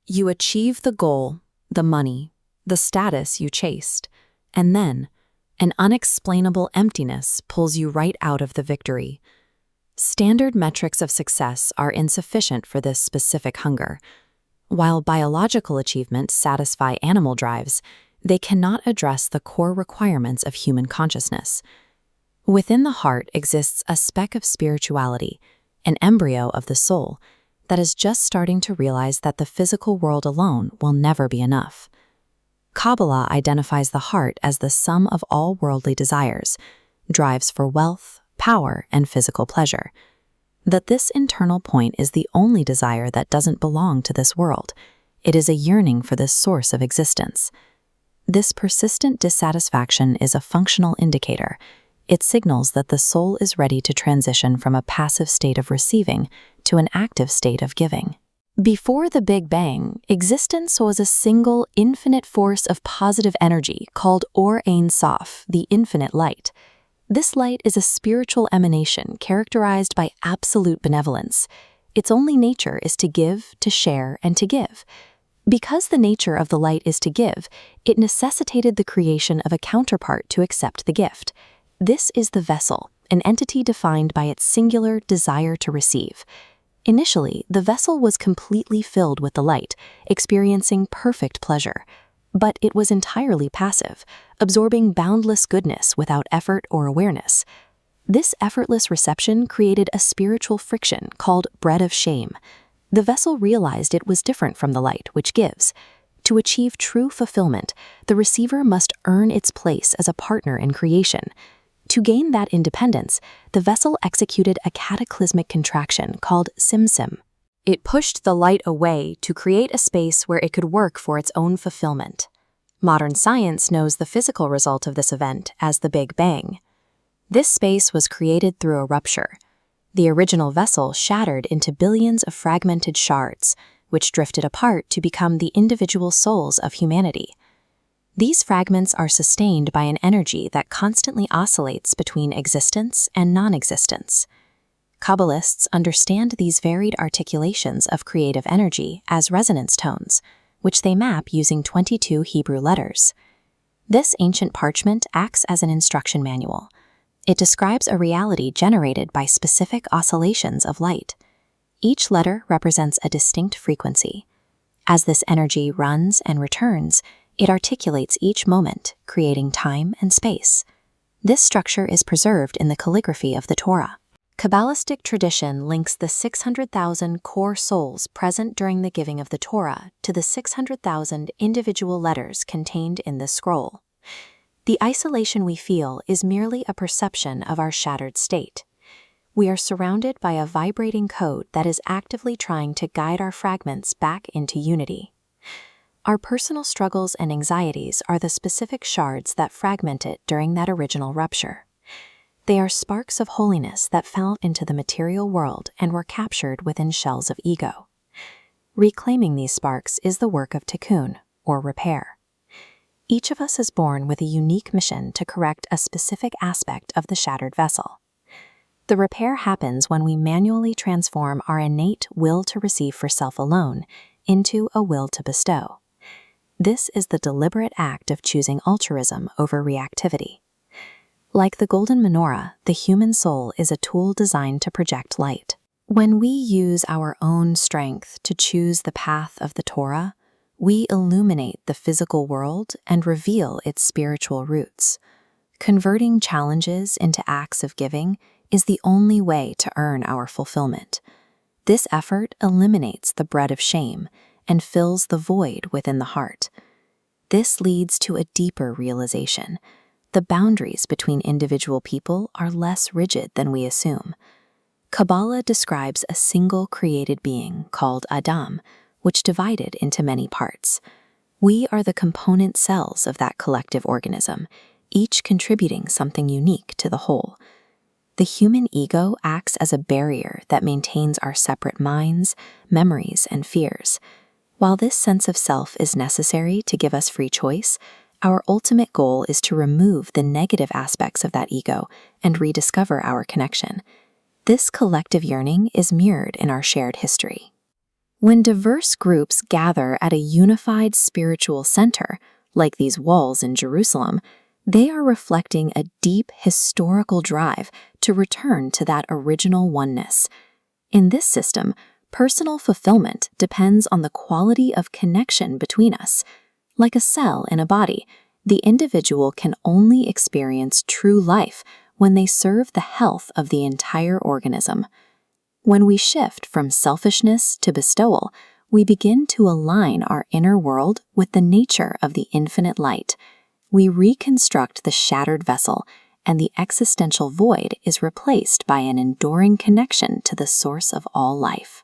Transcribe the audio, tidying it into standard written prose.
You achieve the goal, the money, the status you chased, and then an unexplainable emptiness pulls you right out of the victory. Standard metrics of success are insufficient for this specific hunger. While biological achievements satisfy animal drives, they cannot address the core requirements of human consciousness. Within the heart exists a speck of spirituality, an embryo of the soul, that is just starting to realize that the physical world alone will never be enough. Kabbalah identifies the heart as the sum of all worldly desires, drives for wealth, power, and physical pleasure. That this internal point is the only desire that doesn't belong to this world. It is a yearning for this source of existence. This persistent dissatisfaction is a functional indicator. It signals that the soul is ready to transition from a passive state of receiving to an active state of giving. Before the Big Bang, existence was a single, infinite force of positive energy called Or Ein Sof, the infinite light. This light is a spiritual emanation characterized by absolute benevolence. Its only nature is to give, to share, and to give. Because the nature of the light is to give, it necessitated the creation of a counterpart to accept the gift. This is the vessel, an entity defined by its singular desire to receive. Initially, the vessel was completely filled with the light, experiencing perfect pleasure. But it was entirely passive, absorbing boundless goodness without effort or awareness. This effortless reception created a spiritual friction called bread of shame. The vessel realized it was different from the light, which gives. To achieve true fulfillment, the receiver must earn its place as a partner in creation. To gain that independence, the vessel executed a cataclysmic contraction called Simsim. It pushed the light away to create a space where it could work for its own fulfillment. Modern science knows the physical result of this event as the Big Bang. This space was created through a rupture. The original vessel shattered into billions of fragmented shards, which drifted apart to become the individual souls of humanity. These fragments are sustained by an energy that constantly oscillates between existence and non-existence. Kabbalists understand these varied articulations of creative energy as resonance tones, which they map using 22 Hebrew letters. This ancient parchment acts as an instruction manual. It describes a reality generated by specific oscillations of light. Each letter represents a distinct frequency. As this energy runs and returns, it articulates each moment, creating time and space. This structure is preserved in the calligraphy of the Torah. Kabbalistic tradition links the 600,000 core souls present during the giving of the Torah to the 600,000 individual letters contained in this scroll. The isolation we feel is merely a perception of our shattered state. We are surrounded by a vibrating code that is actively trying to guide our fragments back into unity. Our personal struggles and anxieties are the specific shards that fragment it during that original rupture. They are sparks of holiness that fell into the material world and were captured within shells of ego. Reclaiming these sparks is the work of tikkun, or repair. Each of us is born with a unique mission to correct a specific aspect of the shattered vessel. The repair happens when we manually transform our innate will to receive for self alone into a will to bestow. This is the deliberate act of choosing altruism over reactivity. Like the golden menorah, the human soul is a tool designed to project light. When we use our own strength to choose the path of the Torah, we illuminate the physical world and reveal its spiritual roots. Converting challenges into acts of giving is the only way to earn our fulfillment. This effort eliminates the bread of shame and fills the void within the heart. This leads to a deeper realization. The boundaries between individual people are less rigid than we assume. Kabbalah describes a single created being called Adam, which divided into many parts. We are the component cells of that collective organism, each contributing something unique to the whole. The human ego acts as a barrier that maintains our separate minds, memories, and fears. While this sense of self is necessary to give us free choice, our ultimate goal is to remove the negative aspects of that ego and rediscover our connection. This collective yearning is mirrored in our shared history. When diverse groups gather at a unified spiritual center, like these walls in Jerusalem, they are reflecting a deep historical drive to return to that original oneness. In this system, personal fulfillment depends on the quality of connection between us. Like a cell in a body, the individual can only experience true life when they serve the health of the entire organism. When we shift from selfishness to bestowal, we begin to align our inner world with the nature of the infinite light. We reconstruct the shattered vessel, and the existential void is replaced by an enduring connection to the source of all life.